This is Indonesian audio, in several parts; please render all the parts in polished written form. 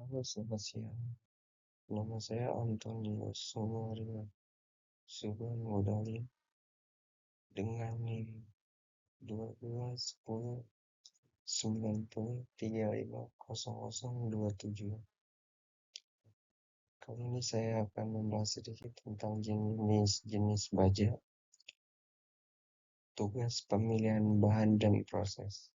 Halo, selamat siang. Nama saya Antonius Sumaria Subhan Modali dengan NIM 121090350027. Kali ini saya akan membahas sedikit tentang jenis-jenis baja, tugas pemilihan bahan dan proses.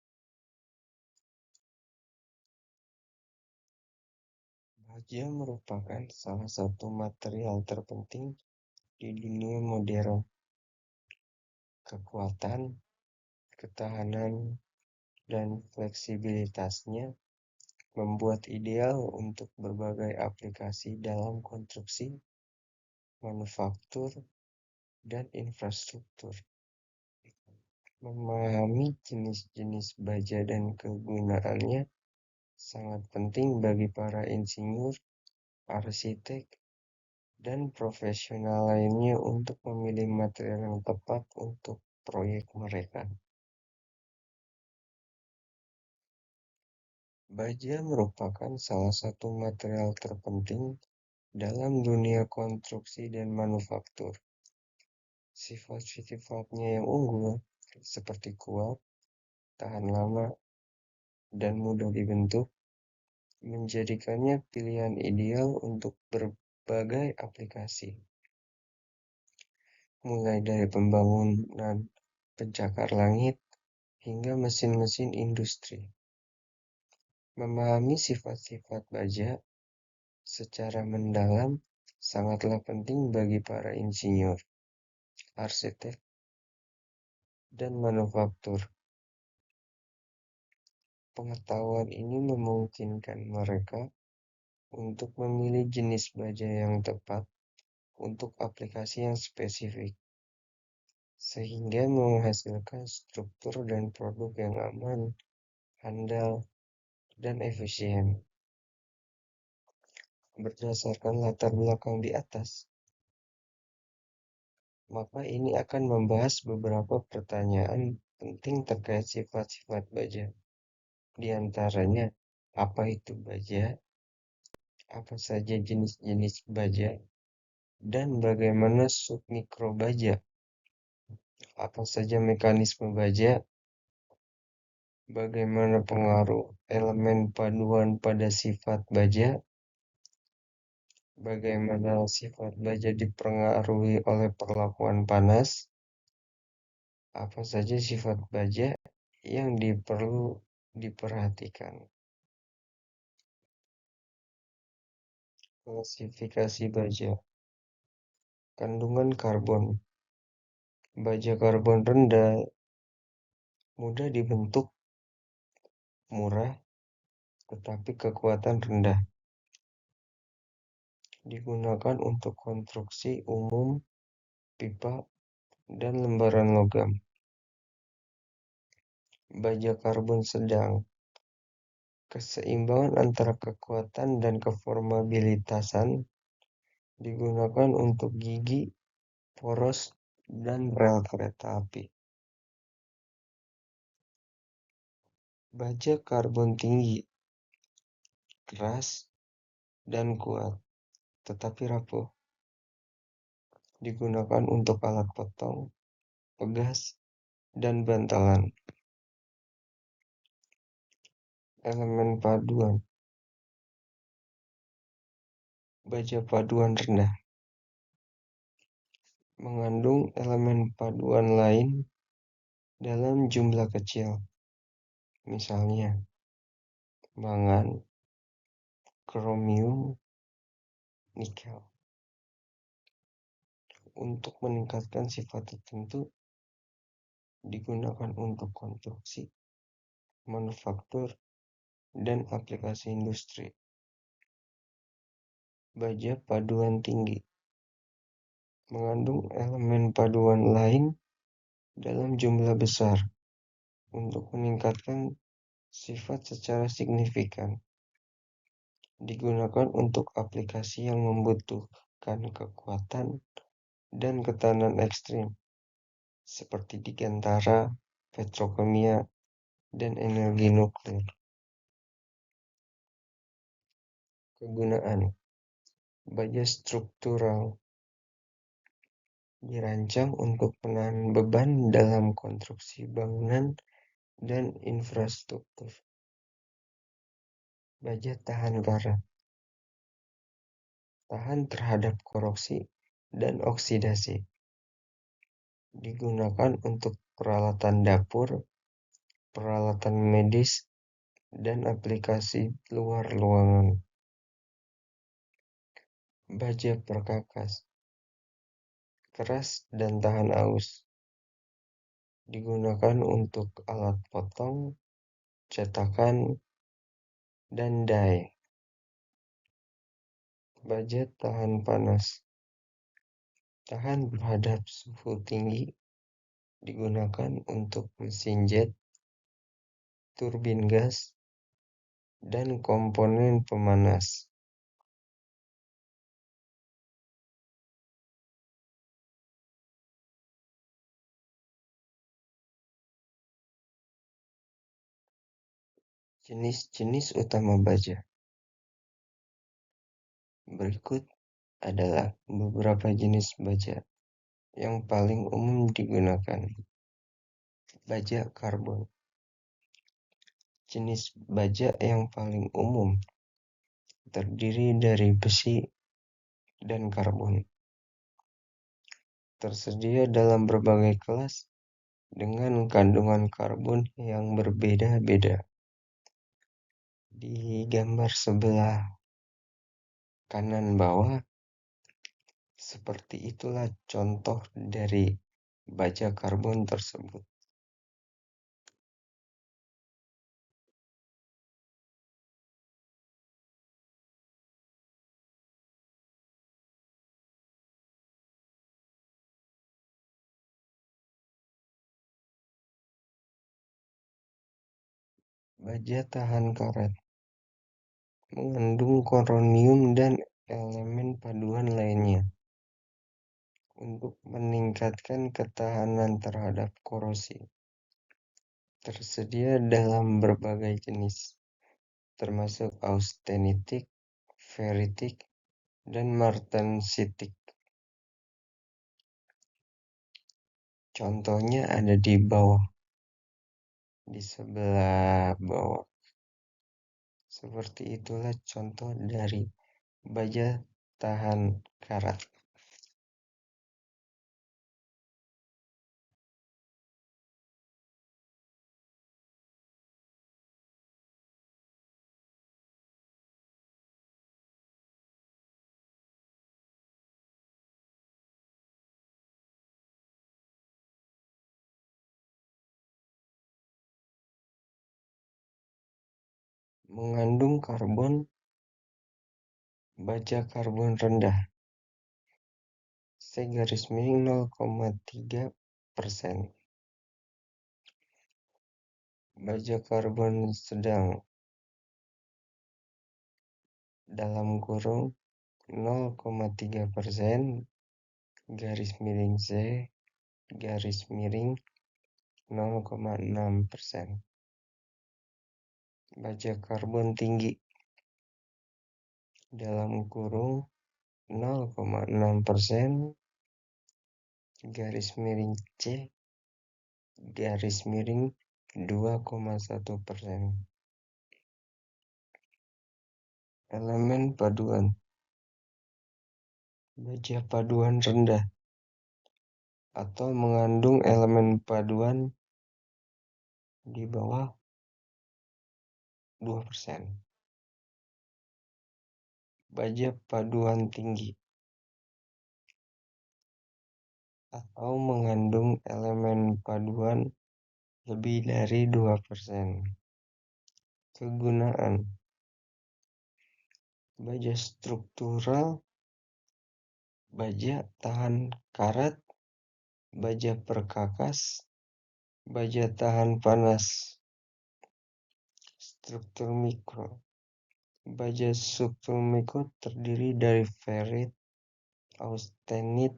Baja merupakan salah satu material terpenting di dunia modern. Kekuatan, ketahanan, dan fleksibilitasnya membuat ideal untuk berbagai aplikasi dalam konstruksi, manufaktur, dan infrastruktur. Memahami jenis-jenis baja dan kegunaannya sangat penting bagi para insinyur, arsitek, dan profesional lainnya untuk memilih material yang tepat untuk proyek mereka. Baja merupakan salah satu material terpenting dalam dunia konstruksi dan manufaktur. Sifat-sifatnya yang unggul, seperti kuat, tahan lama, dan mudah dibentuk, menjadikannya pilihan ideal untuk berbagai aplikasi, mulai dari pembangunan pencakar langit hingga mesin-mesin industri. Memahami sifat-sifat baja secara mendalam sangatlah penting bagi para insinyur, arsitek, dan manufaktur. Pengetahuan ini memungkinkan mereka untuk memilih jenis baja yang tepat untuk aplikasi yang spesifik, sehingga menghasilkan struktur dan produk yang aman, handal, dan efisien. Berdasarkan latar belakang di atas, maka ini akan membahas beberapa pertanyaan penting terkait sifat-sifat baja. Di antaranya, apa itu baja? Apa saja jenis-jenis baja? Dan bagaimana submikro baja? Apa saja mekanisme baja? Bagaimana pengaruh elemen paduan pada sifat baja? Bagaimana sifat baja dipengaruhi oleh perlakuan panas? Apa saja sifat baja yang perlu diperhatikan? Klasifikasi baja. Kandungan karbon. Baja karbon rendah, mudah dibentuk, murah, tetapi kekuatan rendah. Digunakan untuk konstruksi umum, pipa, dan lembaran logam. Baja karbon sedang. Keseimbangan antara kekuatan dan keformabilitasan digunakan untuk gigi, poros, dan rel kereta api. Baja karbon tinggi, keras, dan kuat, tetapi rapuh. Digunakan untuk alat potong, pegas, dan bantalan. Elemen paduan. Baja paduan rendah. Mengandung elemen paduan lain dalam jumlah kecil. Misalnya, mangan, kromium, nikel. Untuk meningkatkan sifat tertentu, digunakan untuk konstruksi, manufaktur, dan aplikasi industri. Baja paduan tinggi. Mengandung elemen paduan lain dalam jumlah besar untuk meningkatkan sifat secara signifikan. Digunakan untuk aplikasi yang membutuhkan kekuatan dan ketahanan ekstrim, seperti di gantara, petrokimia, dan energi nuklir. Kegunaan: baja struktural dirancang untuk menahan beban dalam konstruksi bangunan dan infrastruktur. Baja tahan karat, tahan terhadap korrosi dan oksidasi. Digunakan untuk peralatan dapur, peralatan medis, dan aplikasi luar ruangan. Baja perkakas, keras dan tahan aus. Digunakan untuk alat potong, cetakan, dan die. Baja tahan panas, tahan terhadap suhu tinggi. Digunakan untuk mesin jet, turbin gas, dan komponen pemanas. Jenis-jenis utama baja. Berikut adalah beberapa jenis baja yang paling umum digunakan. Baja karbon. Jenis baja yang paling umum terdiri dari besi dan karbon. Tersedia dalam berbagai kelas dengan kandungan karbon yang berbeda-beda. Di gambar sebelah kanan bawah, seperti itulah contoh dari baja karbon tersebut. Baja tahan karat mengandung koronium dan elemen paduan lainnya untuk meningkatkan ketahanan terhadap korosi. Tersedia dalam berbagai jenis, termasuk austenitic, ferritic, dan martensitic. Contohnya ada di bawah, di sebelah bawah. Seperti itulah contoh dari baja tahan karat. Mengandung karbon, baja karbon rendah, C-0,3%. Baja karbon sedang, dalam kurung 0,3%, C, 0,6%. Baja karbon tinggi, dalam kurung 0,6%, C, 2,1%. Elemen paduan, baja paduan rendah atau mengandung elemen paduan di bawah 2%. Baja paduan tinggi atau mengandung elemen paduan lebih dari 2%. Kegunaan: baja struktural, baja tahan karat, baja perkakas, baja tahan panas. Struktur mikro. Baja struktur mikro terdiri dari ferrit, austenit,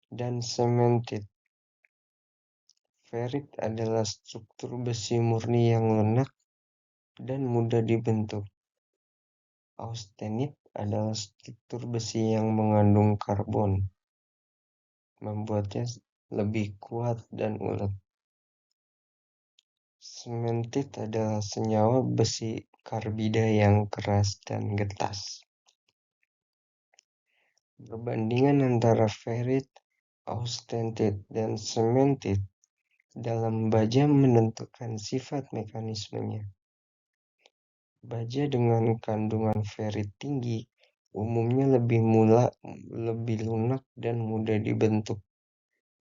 dan cementit. Ferrit adalah struktur besi murni yang lunak dan mudah dibentuk. Austenit adalah struktur besi yang mengandung karbon, membuatnya lebih kuat dan ulet. Sementit adalah senyawa besi karbida yang keras dan getas. Perbandingan antara ferrit, austentit, dan sementit dalam baja menentukan sifat mekanismenya. Baja dengan kandungan ferrit tinggi umumnya lebih lunak dan mudah dibentuk,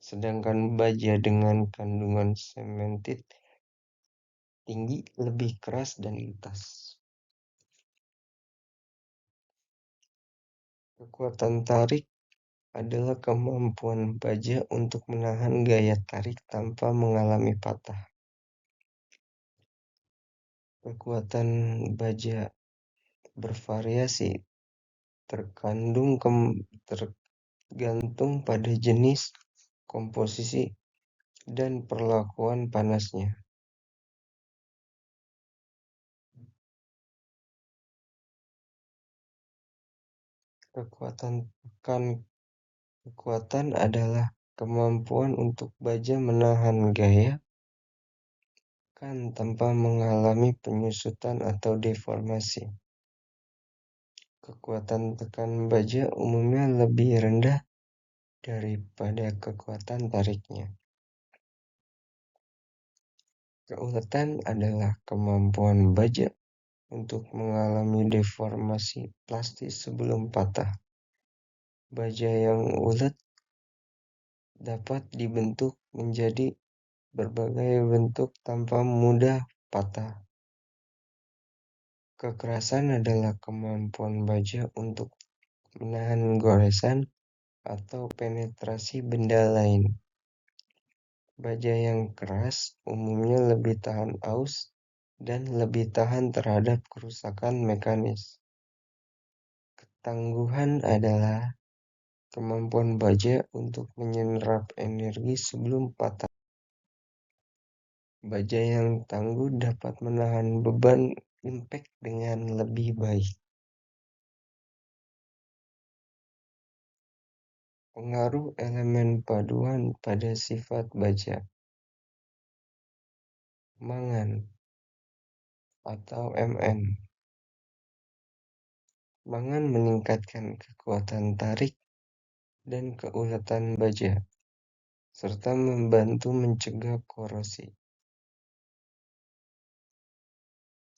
sedangkan baja dengan kandungan sementit tinggi lebih keras dan getas. Kekuatan tarik adalah kemampuan baja untuk menahan gaya tarik tanpa mengalami patah. Kekuatan baja bervariasi tergantung pada jenis, komposisi, dan perlakuan panasnya. Kekuatan adalah kemampuan untuk baja menahan gaya tanpa mengalami penyusutan atau deformasi. Kekuatan tekan baja umumnya lebih rendah daripada kekuatan tariknya. Keuletan adalah kemampuan baja untuk mengalami deformasi plastis sebelum patah. Baja yang ulet dapat dibentuk menjadi berbagai bentuk tanpa mudah patah. Kekerasan adalah kemampuan baja untuk menahan goresan atau penetrasi benda lain. Baja yang keras umumnya lebih tahan aus dan lebih tahan terhadap kerusakan mekanis. Ketangguhan adalah kemampuan baja untuk menyerap energi sebelum patah. Baja yang tangguh dapat menahan beban impact dengan lebih baik. Pengaruh elemen paduan pada sifat baja. Mangan atau Mn. Mangan meningkatkan kekuatan tarik dan keuletan baja, serta membantu mencegah korosi.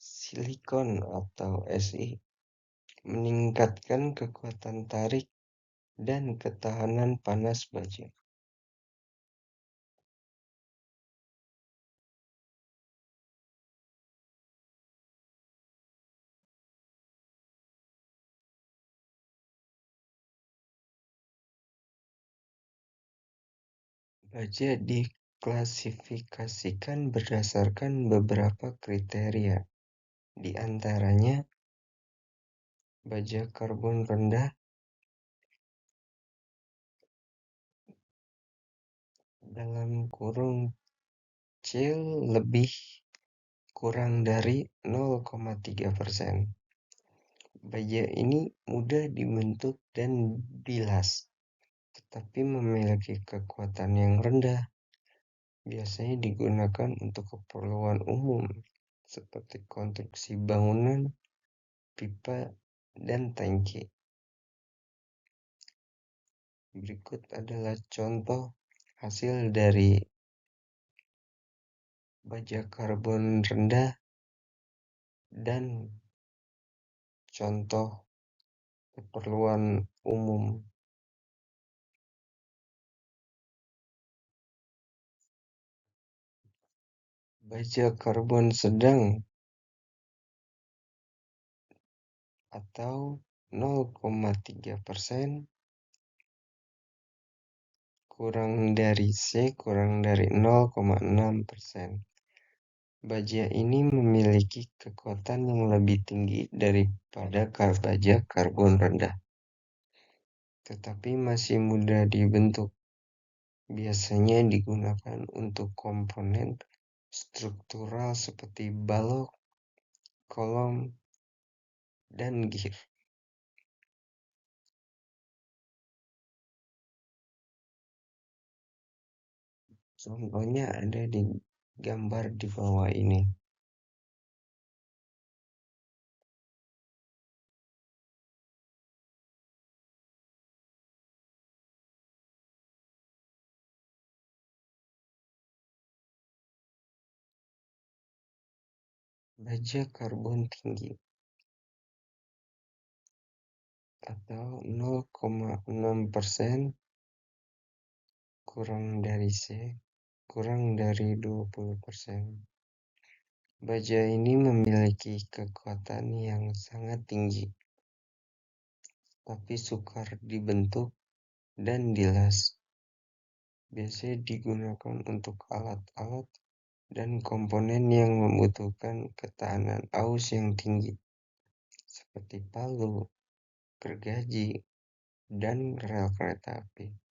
Silikon atau Si meningkatkan kekuatan tarik dan ketahanan panas baja. Baja diklasifikasikan berdasarkan beberapa kriteria, di antaranya baja karbon rendah (C lebih kurang dari 0,3%). Baja ini mudah dibentuk dan bilas, tetapi memiliki kekuatan yang rendah. Biasanya digunakan untuk keperluan umum seperti konstruksi bangunan, pipa, dan tangki. Berikut adalah contoh hasil dari baja karbon rendah dan contoh keperluan umum. Baja karbon sedang atau 0,3% kurang dari C kurang dari 0,6%. Baja ini memiliki kekuatan yang lebih tinggi daripada baja karbon rendah, tetapi masih mudah dibentuk. Biasanya digunakan untuk komponen struktural seperti balok, kolom, dan gear. Contohnya ada di gambar di bawah ini. Baja karbon tinggi atau 0,6% kurang dari C kurang dari 20%. Baja ini memiliki kekuatan yang sangat tinggi, tapi sukar dibentuk dan dilas. Biasanya digunakan untuk alat-alat dan komponen yang membutuhkan ketahanan aus yang tinggi, seperti palu, gergaji, dan rel kereta api.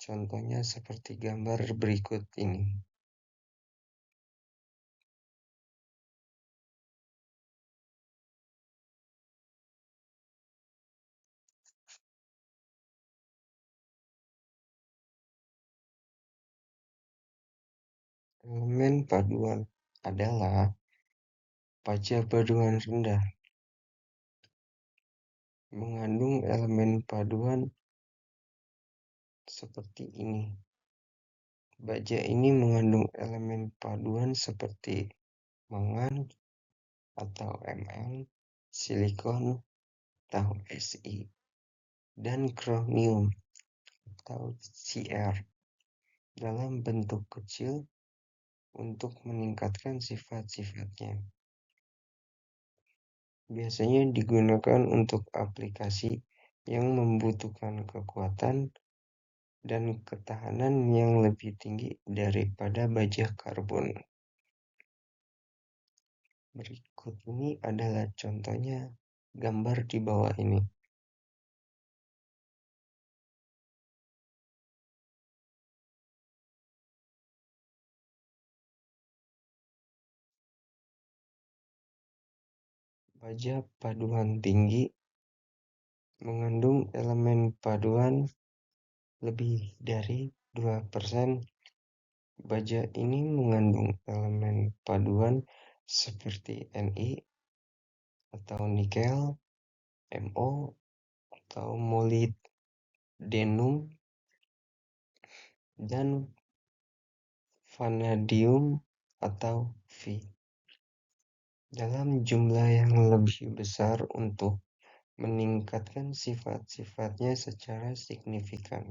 Contohnya seperti gambar berikut ini. Elemen paduan adalah baja paduan rendah, mengandung elemen paduan seperti ini. Baja ini mengandung elemen paduan seperti mangan atau Mn, silikon atau Si, dan kromnium atau Cr dalam bentuk kecil untuk meningkatkan sifat-sifatnya. Biasanya digunakan untuk aplikasi yang membutuhkan kekuatan dan ketahanan yang lebih tinggi daripada baja karbon. Berikut ini adalah contohnya gambar di bawah ini. Baja paduan tinggi mengandung elemen paduan lebih dari 2%. Baja ini mengandung elemen paduan seperti Ni atau nikel, Mo atau molybdenum, dan vanadium atau V dalam jumlah yang lebih besar untuk meningkatkan sifat-sifatnya secara signifikan.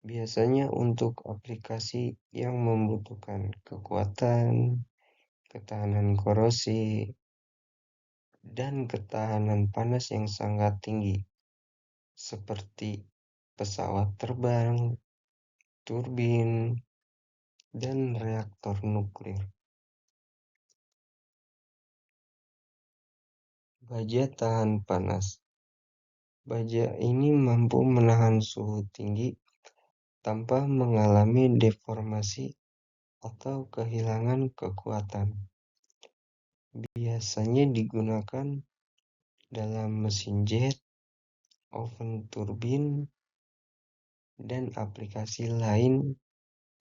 Biasanya untuk aplikasi yang membutuhkan kekuatan, ketahanan korosi, dan ketahanan panas yang sangat tinggi, seperti pesawat terbang, turbin, dan reaktor nuklir. Baja tahan panas. Baja ini mampu menahan suhu tinggi tanpa mengalami deformasi atau kehilangan kekuatan. Biasanya digunakan dalam mesin jet, oven turbin, dan aplikasi lain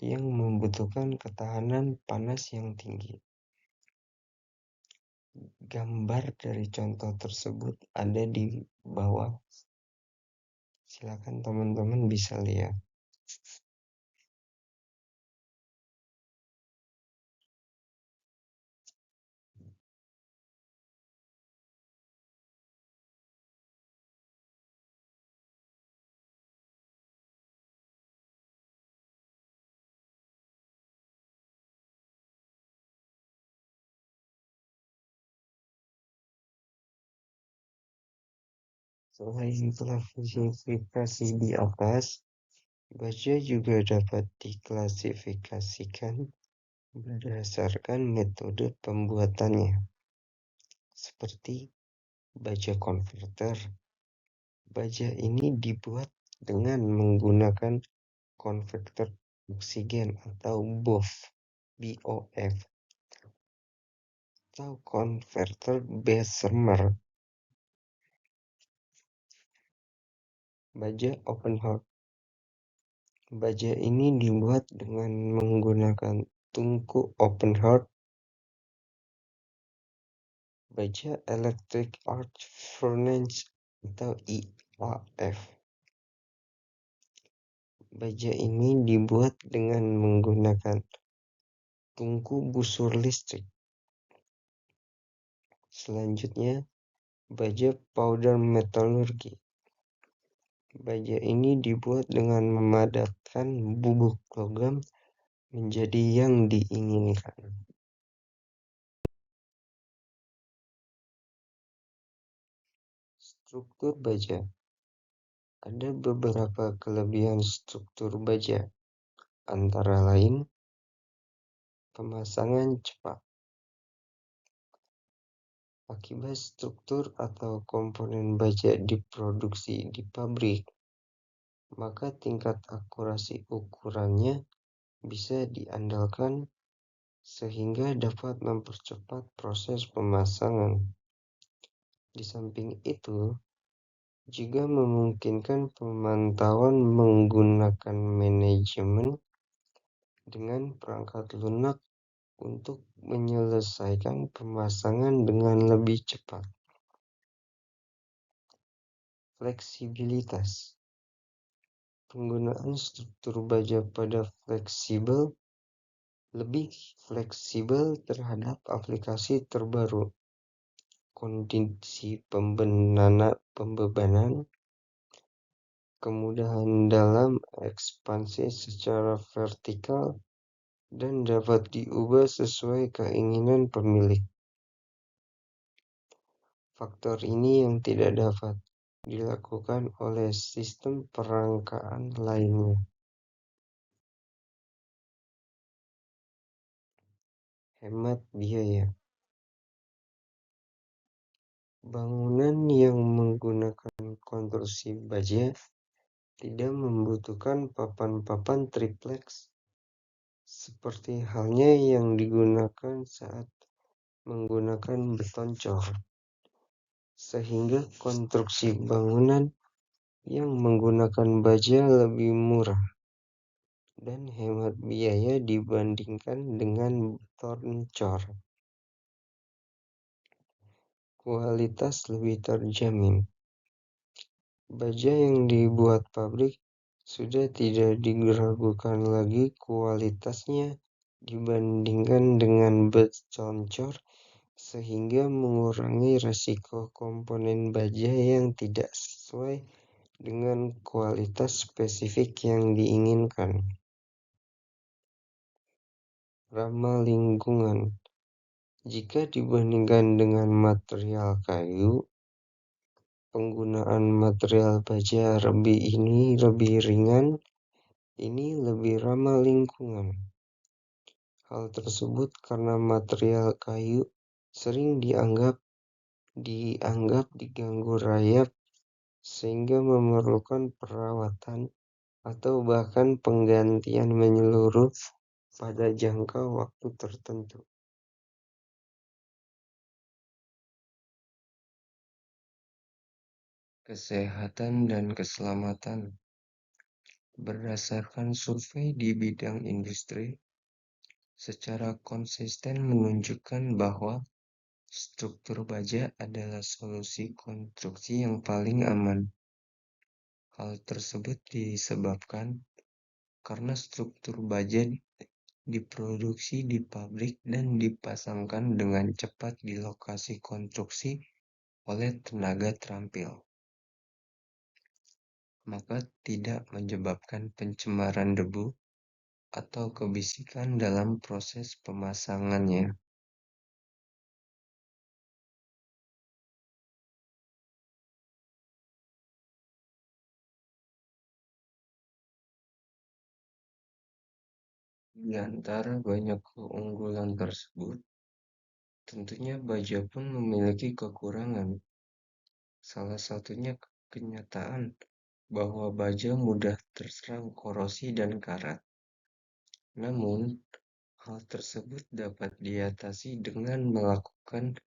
yang membutuhkan ketahanan panas yang tinggi. Gambar dari contoh tersebut ada di bawah. Silakan teman-teman bisa lihat. Selain klasifikasi di atas, baja juga dapat diklasifikasikan berdasarkan metode pembuatannya, seperti baja konverter. Baja ini dibuat dengan menggunakan konverter oksigen atau BOF. atau konverter Bessemer. Baja open heart. Baja ini dibuat dengan menggunakan tungku open heart. Baja Electric Arc Furnace atau EAF. Baja ini dibuat dengan menggunakan tungku busur listrik. Selanjutnya, baja powder metallurgi. Baja ini dibuat dengan memadatkan bubuk logam menjadi yang diinginkan. Struktur baja. Ada beberapa kelebihan struktur baja, antara lain pemasangan cepat. Akibat struktur atau komponen baja diproduksi di pabrik, maka tingkat akurasi ukurannya bisa diandalkan sehingga dapat mempercepat proses pemasangan. Di samping itu, juga memungkinkan pemantauan menggunakan manajemen dengan perangkat lunak untuk menyelesaikan pemasangan dengan lebih cepat. Fleksibilitas. Penggunaan struktur baja pada lebih fleksibel terhadap aplikasi terbaru, kondisi pembebanan, kemudahan dalam ekspansi secara vertikal, dan dapat diubah sesuai keinginan pemilik. Faktor ini yang tidak dapat dilakukan oleh sistem perangkaan lainnya. Hemat biaya. Bangunan yang menggunakan konstruksi baja tidak membutuhkan papan-papan triplex seperti halnya yang digunakan saat menggunakan beton cor, sehingga konstruksi bangunan yang menggunakan baja lebih murah dan hemat biaya dibandingkan dengan beton cor. Kualitas lebih terjamin. Baja yang dibuat pabrik sudah tidak diragukan lagi kualitasnya dibandingkan dengan beton cor, sehingga mengurangi risiko komponen baja yang tidak sesuai dengan kualitas spesifik yang diinginkan. Ramah lingkungan. Jika dibandingkan dengan material kayu, penggunaan material baja ini lebih ringan, ini lebih ramah lingkungan. Hal tersebut karena material kayu sering dianggap diganggu rayap, sehingga memerlukan perawatan atau bahkan penggantian menyeluruh pada jangka waktu tertentu. Kesehatan dan keselamatan. Berdasarkan survei di bidang industri, secara konsisten menunjukkan bahwa struktur baja adalah solusi konstruksi yang paling aman. Hal tersebut disebabkan karena struktur baja diproduksi di pabrik dan dipasangkan dengan cepat di lokasi konstruksi oleh tenaga terampil, maka tidak menyebabkan pencemaran debu atau kebisikan dalam proses pemasangannya. Di antara banyak keunggulan tersebut, tentunya baja pun memiliki kekurangan. Salah satunya kenyataan bahwa baja mudah terserang korosi dan karat. Namun, hal tersebut dapat diatasi dengan melakukan melakukan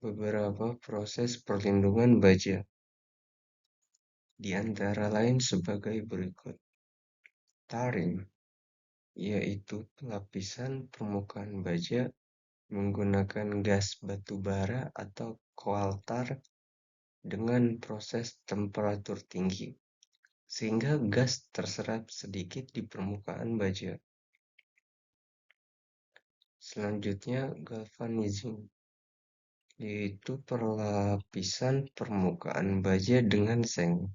beberapa proses perlindungan baja, di antara lain sebagai berikut. Tarring, yaitu lapisan permukaan baja menggunakan gas batu bara atau coal tar dengan proses temperatur tinggi, sehingga gas terserap sedikit di permukaan baja. Selanjutnya, galvanizing, yaitu perlapisan permukaan baja dengan seng.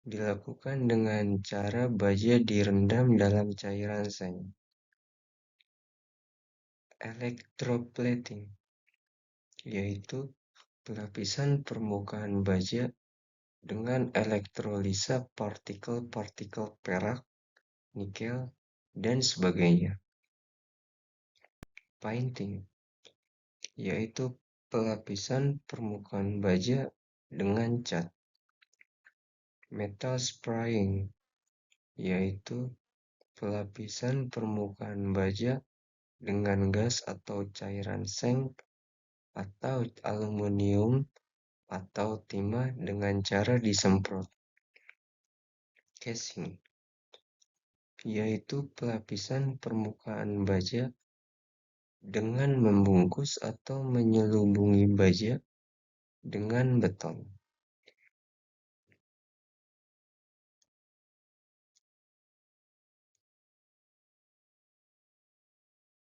Dilakukan dengan cara baja direndam dalam cairan seng. Electroplating, yaitu pelapisan permukaan baja dengan elektrolisa partikel-partikel perak, nikel, dan sebagainya. Painting, yaitu pelapisan permukaan baja dengan cat. Metal spraying, yaitu pelapisan permukaan baja dengan gas atau cairan seng atau aluminium atau timah dengan cara disemprot. Casing, yaitu pelapisan permukaan baja dengan membungkus atau menyelubungi baja dengan beton.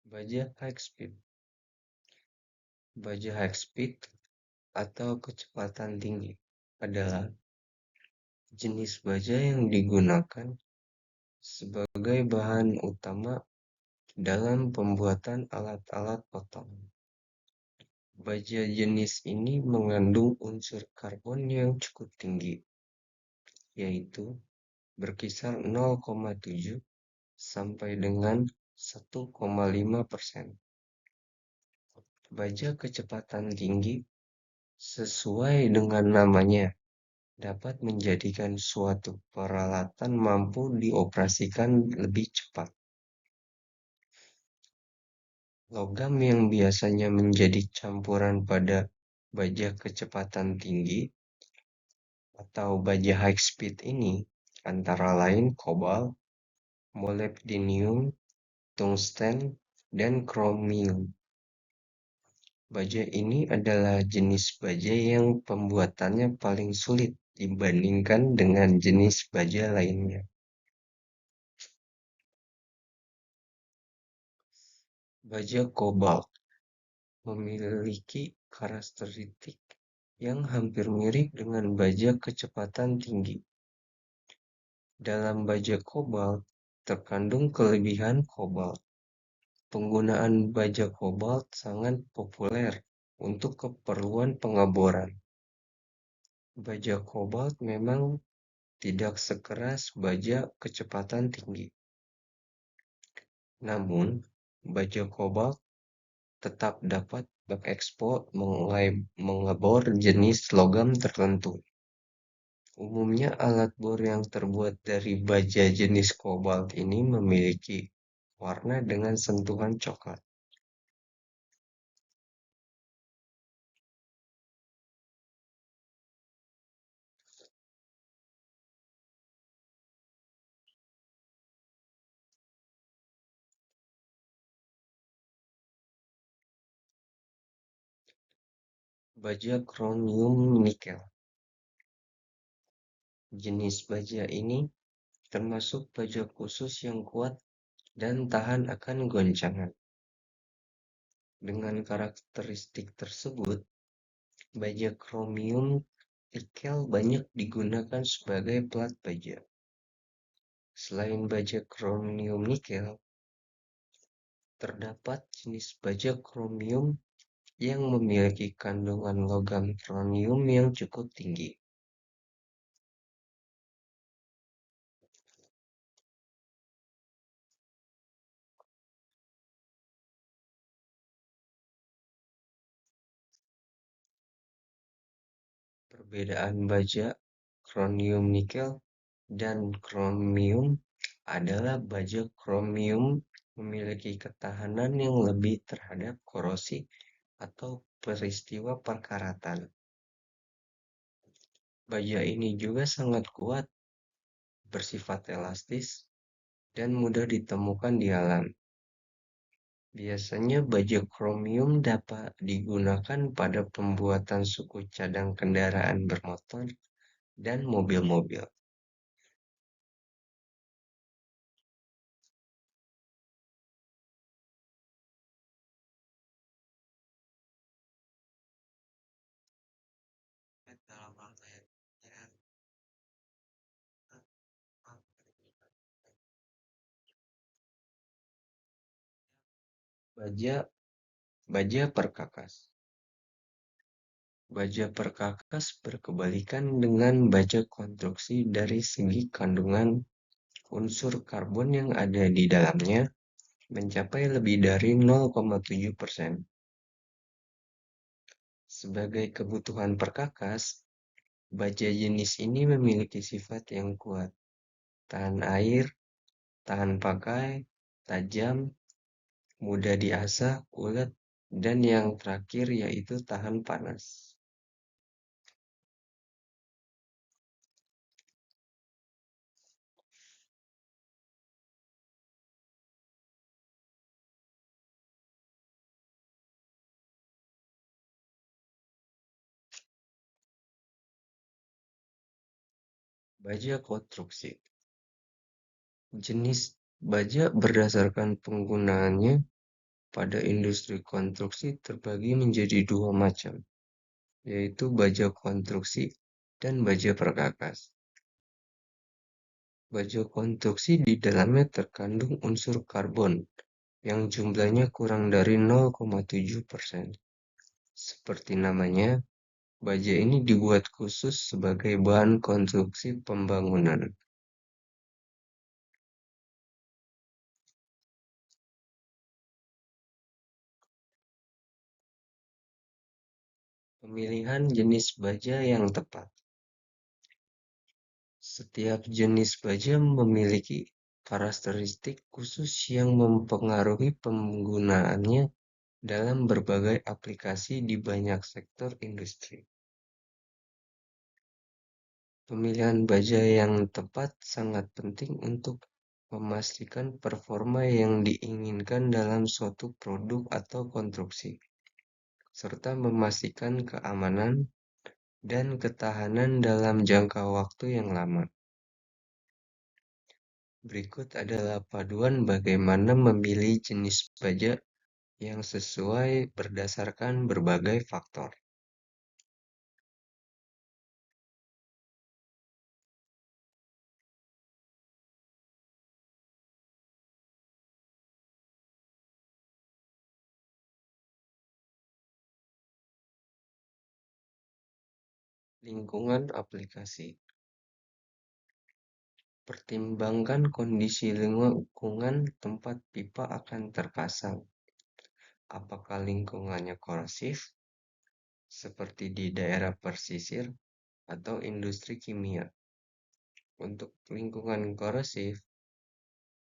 Baja high speed. Baja high speed atau kecepatan tinggi adalah jenis baja yang digunakan sebagai bahan utama dalam pembuatan alat-alat potong. Baja jenis ini mengandung unsur karbon yang cukup tinggi, yaitu berkisar 0,7 sampai dengan 1,5%. Baja kecepatan tinggi, sesuai dengan namanya, dapat menjadikan suatu peralatan mampu dioperasikan lebih cepat. Logam yang biasanya menjadi campuran pada baja kecepatan tinggi atau baja high speed ini antara lain kobalt, molybdenum, tungsten, dan kromium. Baja ini adalah jenis baja yang pembuatannya paling sulit dibandingkan dengan jenis baja lainnya. Baja kobalt memiliki karakteristik yang hampir mirip dengan baja kecepatan tinggi. Dalam baja kobalt terkandung kelebihan kobalt. Penggunaan baja kobalt sangat populer untuk keperluan pengeboran. Baja kobalt memang tidak sekeras baja kecepatan tinggi. Namun, baja kobalt tetap dapat mengekspor mengebor jenis logam tertentu. Umumnya alat bor yang terbuat dari baja jenis kobalt ini memiliki warna dengan sentuhan coklat. Baja kromium nikel. Jenis baja ini termasuk baja khusus yang kuat dan tahan akan goncangan. Dengan karakteristik tersebut, baja kromium nikel banyak digunakan sebagai plat baja. Selain baja kromium nikel, terdapat jenis baja kromium yang memiliki kandungan logam kromium yang cukup tinggi. Perbedaan baja kromium nikel dan kromium adalah baja kromium memiliki ketahanan yang lebih terhadap korosi atau peristiwa perkaratan. Baja ini juga sangat kuat, bersifat elastis, dan mudah ditemukan di alam. Biasanya baja kromium dapat digunakan pada pembuatan suku cadang kendaraan bermotor dan mobil-mobil. Baja baja perkakas. Baja perkakas berkebalikan dengan baja konstruksi dari segi kandungan unsur karbon yang ada di dalamnya mencapai lebih dari 0,7%. Sebagai kebutuhan perkakas, baja jenis ini memiliki sifat yang kuat, tahan air, tahan pakai, tajam, mudah diasah, ulet, dan yang terakhir yaitu tahan panas. Baja konstruksi. Jenis baja berdasarkan penggunaannya pada industri konstruksi terbagi menjadi dua macam, yaitu baja konstruksi dan baja perkakas. Baja konstruksi di dalamnya terkandung unsur karbon yang jumlahnya kurang dari 0,7%. Seperti namanya, baja ini dibuat khusus sebagai bahan konstruksi pembangunan. Pemilihan jenis baja yang tepat. Setiap jenis baja memiliki karakteristik khusus yang mempengaruhi penggunaannya dalam berbagai aplikasi di banyak sektor industri. Pemilihan baja yang tepat sangat penting untuk memastikan performa yang diinginkan dalam suatu produk atau konstruksi, serta memastikan keamanan dan ketahanan dalam jangka waktu yang lama. Berikut adalah paduan bagaimana memilih jenis baja yang sesuai berdasarkan berbagai faktor. Lingkungan aplikasi. Pertimbangkan kondisi lingkungan tempat pipa akan terpasang. Apakah lingkungannya korosif, seperti di daerah pesisir atau industri kimia? Untuk lingkungan korosif,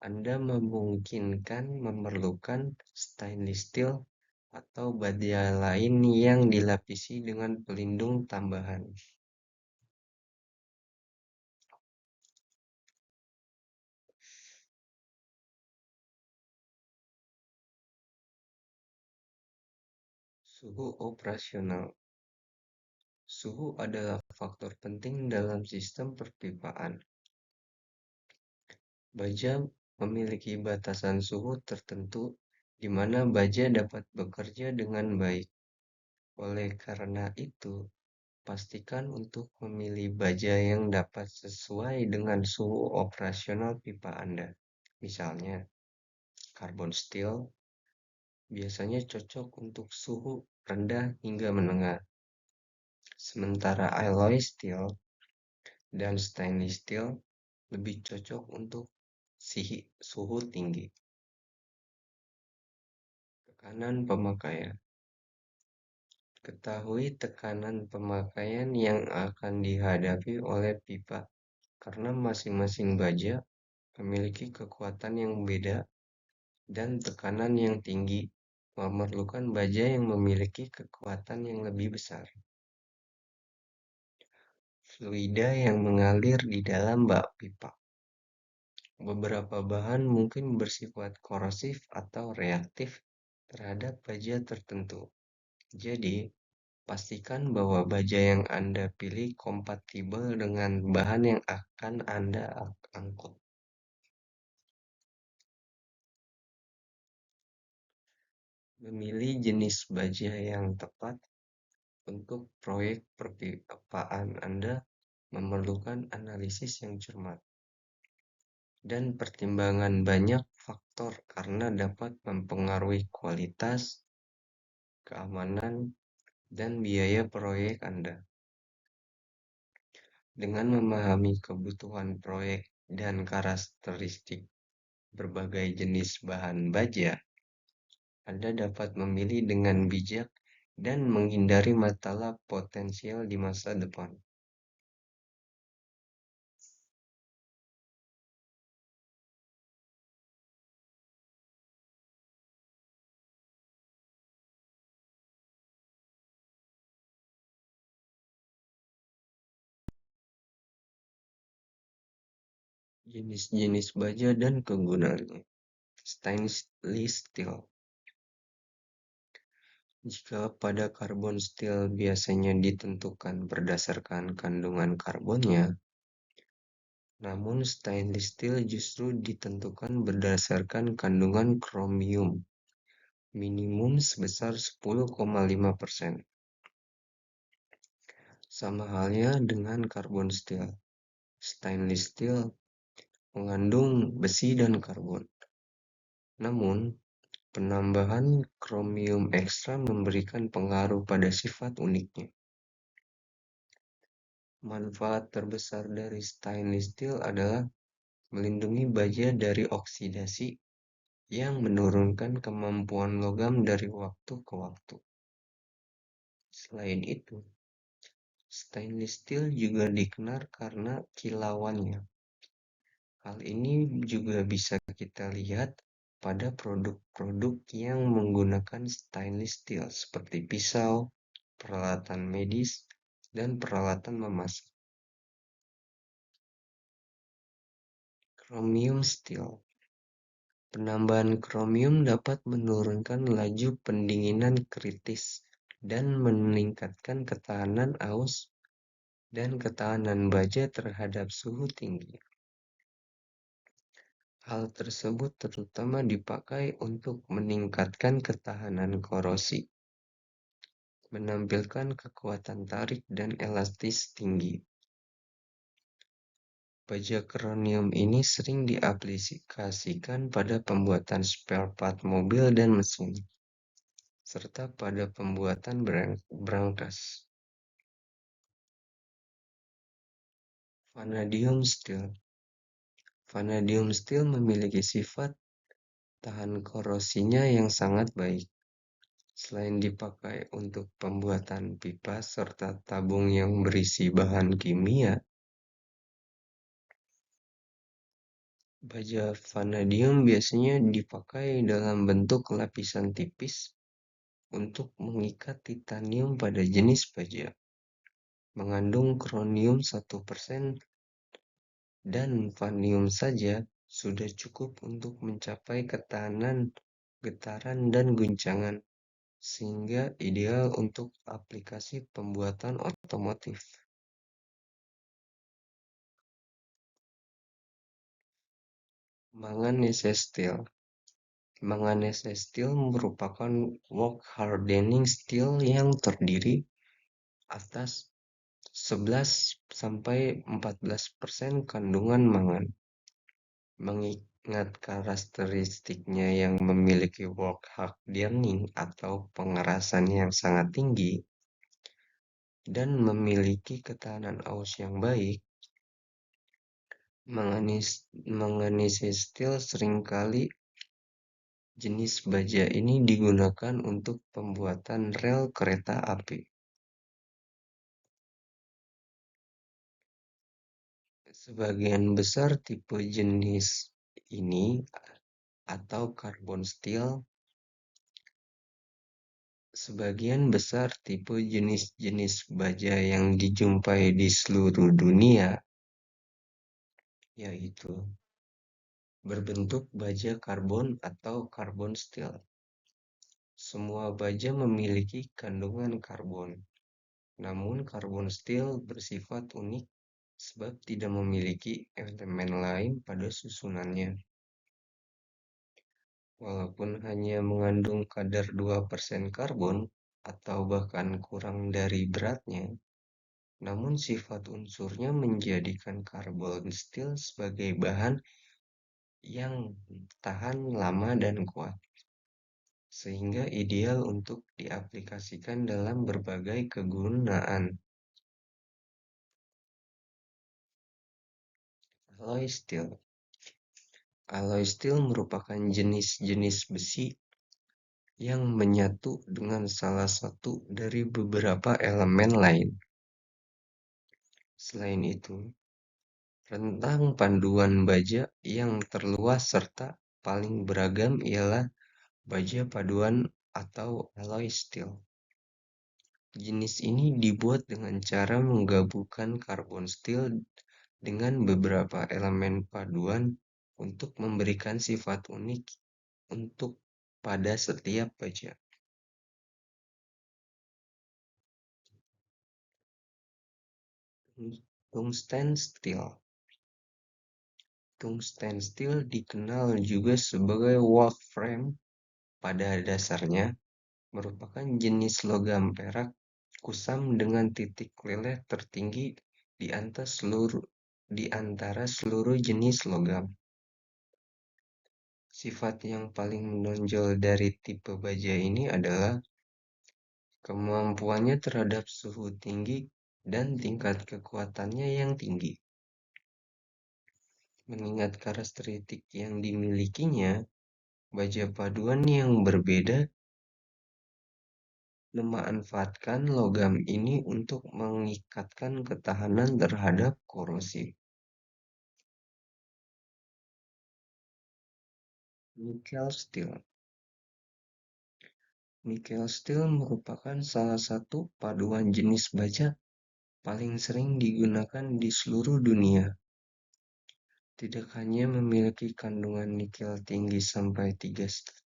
Anda memungkinkan memerlukan stainless steel atau baja lain yang dilapisi dengan pelindung tambahan. Suhu operasional. Suhu adalah faktor penting dalam sistem perpipaan. Baja memiliki batasan suhu tertentu di mana baja dapat bekerja dengan baik. Oleh karena itu, pastikan untuk memilih baja yang dapat sesuai dengan suhu operasional pipa Anda. Misalnya, carbon steel biasanya cocok untuk suhu rendah hingga menengah, sementara alloy steel dan stainless steel lebih cocok untuk suhu tinggi. Tekanan pemakaian. Ketahui tekanan pemakaian yang akan dihadapi oleh pipa, karena masing-masing baja memiliki kekuatan yang beda dan tekanan yang tinggi memerlukan baja yang memiliki kekuatan yang lebih besar, fluida yang mengalir di dalam bak pipa. Beberapa bahan mungkin bersifat korosif atau reaktif terhadap baja tertentu. Jadi, pastikan bahwa baja yang Anda pilih kompatibel dengan bahan yang akan Anda angkut. Memilih jenis baja yang tepat untuk proyek perpipaan Anda memerlukan analisis yang cermat dan pertimbangan banyak faktor karena dapat mempengaruhi kualitas, keamanan, dan biaya proyek Anda. Dengan memahami kebutuhan proyek dan karakteristik berbagai jenis bahan baja, Anda dapat memilih dengan bijak dan menghindari masalah potensial di masa depan. Jenis-jenis baja dan kegunaannya. Stainless steel. Jika pada karbon steel biasanya ditentukan berdasarkan kandungan karbonnya, namun stainless steel justru ditentukan berdasarkan kandungan kromium minimum sebesar 10,5%. Sama halnya dengan karbon steel. Stainless steel mengandung besi dan karbon. Namun, penambahan kromium ekstra memberikan pengaruh pada sifat uniknya. Manfaat terbesar dari stainless steel adalah melindungi baja dari oksidasi yang menurunkan kemampuan logam dari waktu ke waktu. Selain itu, stainless steel juga dikenal karena kilauannya. Hal ini juga bisa kita lihat pada produk-produk yang menggunakan stainless steel seperti pisau, peralatan medis, dan peralatan memasak. Chromium steel. Penambahan kromium dapat menurunkan laju pendinginan kritis dan meningkatkan ketahanan aus dan ketahanan baja terhadap suhu tinggi. Hal tersebut terutama dipakai untuk meningkatkan ketahanan korosi, menampilkan kekuatan tarik dan elastis tinggi. Baja kronium ini sering diaplikasikan pada pembuatan spare part mobil dan mesin, serta pada pembuatan brankas. Vanadium steel. Vanadium steel memiliki sifat tahan korosinya yang sangat baik. Selain dipakai untuk pembuatan pipa serta tabung yang berisi bahan kimia, baja vanadium biasanya dipakai dalam bentuk lapisan tipis untuk mengikat titanium pada jenis baja. Mengandung kronium 1% dan vanadium saja sudah cukup untuk mencapai ketahanan getaran dan guncangan, sehingga ideal untuk aplikasi pembuatan otomotif. Manganese steel. Manganese steel merupakan work hardening steel yang terdiri atas 11-14% kandungan mangan. Mengingat karakteristiknya yang memiliki work hardening atau pengerasan yang sangat tinggi dan memiliki ketahanan aus yang baik, manganese steel seringkali jenis baja ini digunakan untuk pembuatan rel kereta api. Sebagian besar tipe jenis ini atau carbon steel Sebagian besar tipe jenis-jenis baja yang dijumpai di seluruh dunia, yaitu berbentuk baja karbon atau carbon steel. Semua baja memiliki kandungan karbon, namun carbon steel bersifat unik sebab tidak memiliki elemen lain pada susunannya. Walaupun hanya mengandung kadar 2% karbon atau bahkan kurang dari beratnya, namun sifat unsurnya menjadikan karbon steel sebagai bahan yang tahan lama dan kuat, sehingga ideal untuk diaplikasikan dalam berbagai kegunaan. Alloy steel. Alloy steel merupakan jenis-jenis besi yang menyatu dengan salah satu dari beberapa elemen lain. Selain itu, rentang panduan baja yang terluas serta paling beragam ialah baja paduan atau alloy steel. Jenis ini dibuat dengan cara menggabungkan karbon steel dengan beberapa elemen paduan untuk memberikan sifat unik untuk pada setiap baja. Tungsten steel. Tungsten steel dikenal juga sebagai wolfram pada dasarnya merupakan jenis logam perak kusam dengan titik leleh tertinggi di antara seluruh jenis logam. Sifat yang paling menonjol dari tipe baja ini adalah kemampuannya terhadap suhu tinggi dan tingkat kekuatannya yang tinggi. Mengingat karakteristik yang dimilikinya, baja paduan yang berbeda memanfaatkan logam ini untuk mengikatkan ketahanan terhadap korosi. Nickel steel. Nickel steel merupakan salah satu paduan jenis baja paling sering digunakan di seluruh dunia. Tidak hanya memiliki kandungan nikel tinggi sampai 3,5%,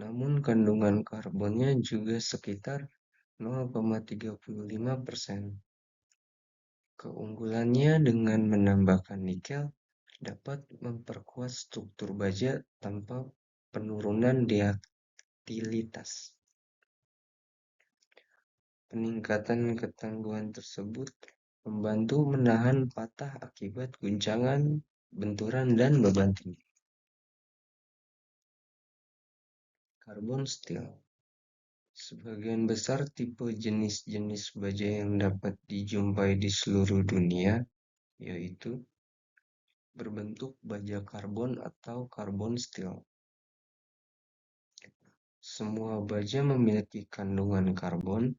namun kandungan karbonnya juga sekitar 0,35%. Keunggulannya dengan menambahkan nikel dapat memperkuat struktur baja tanpa penurunan ductilitas. Peningkatan ketangguhan tersebut membantu menahan patah akibat guncangan, benturan, dan beban tinggi. Carbon steel. Sebagian besar tipe jenis-jenis baja yang dapat dijumpai di seluruh dunia, yaitu berbentuk baja karbon atau carbon steel. Semua baja memiliki kandungan karbon,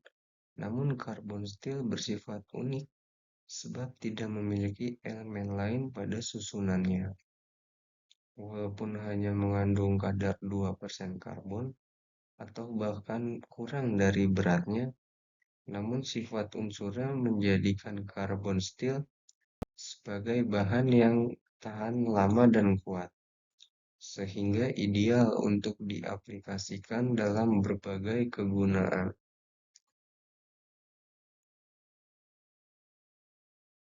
namun carbon steel bersifat unik sebab tidak memiliki elemen lain pada susunannya. Walaupun hanya mengandung kadar 2% karbon atau bahkan kurang dari beratnya, namun sifat unsurnya menjadikan carbon steel sebagai bahan yang tahan lama dan kuat, sehingga ideal untuk diaplikasikan dalam berbagai kegunaan.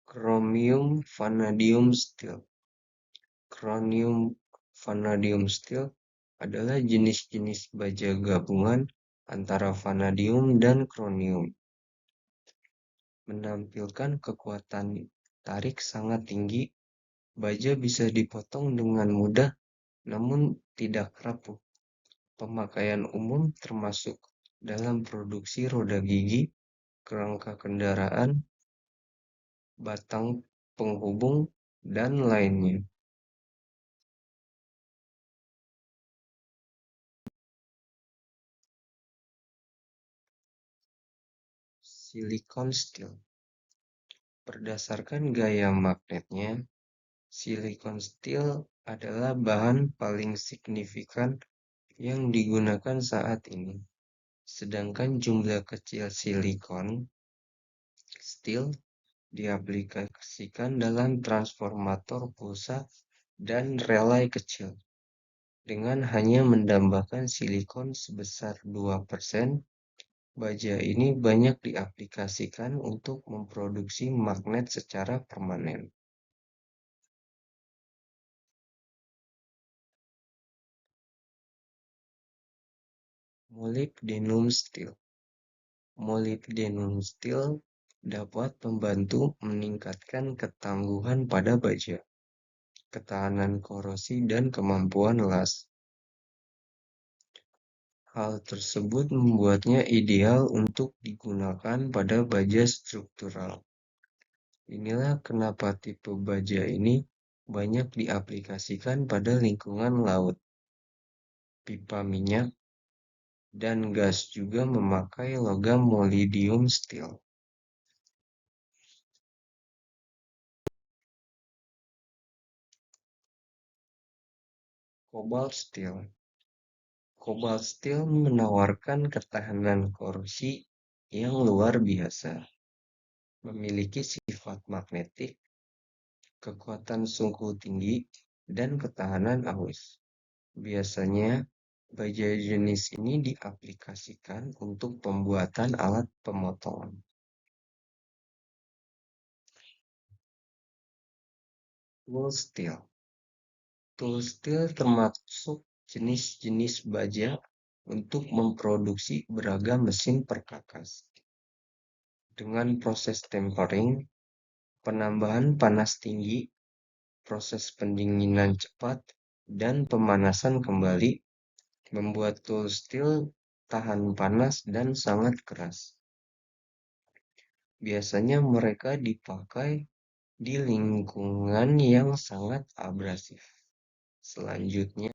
Chromium vanadium steel. Chromium vanadium steel adalah jenis-jenis baja gabungan antara vanadium dan chromium. Menampilkan kekuatan tarik sangat tinggi, baja bisa dipotong dengan mudah namun tidak rapuh. Pemakaian umum termasuk dalam produksi roda gigi, kerangka kendaraan, batang penghubung, dan lainnya. Silicon steel. Berdasarkan gaya magnetnya, silicon steel adalah bahan paling signifikan yang digunakan saat ini. Sedangkan jumlah kecil silikon steel diaplikasikan dalam transformator pulsa dan relay kecil. Dengan hanya menambahkan silikon sebesar 2%, baja ini banyak diaplikasikan untuk memproduksi magnet secara permanen. Molybdenum steel. Molybdenum steel dapat membantu meningkatkan ketangguhan pada baja, ketahanan korosi, dan kemampuan las. Hal tersebut membuatnya ideal untuk digunakan pada baja struktural. Inilah kenapa tipe baja ini banyak diaplikasikan pada lingkungan laut, pipa minyak, dan gas juga memakai logam molybdenum steel. Cobalt steel. Cobalt steel menawarkan ketahanan korosi yang luar biasa, memiliki sifat magnetik, kekuatan sungku tinggi, dan ketahanan arus. Biasanya, baja jenis ini diaplikasikan untuk pembuatan alat pemotong. Tool steel. Tool steel termasuk jenis-jenis baja untuk memproduksi beragam mesin perkakas. Dengan proses tempering, penambahan panas tinggi, proses pendinginan cepat, dan pemanasan kembali, membuat tool steel tahan panas dan sangat keras. Biasanya mereka dipakai di lingkungan yang sangat abrasif. Selanjutnya,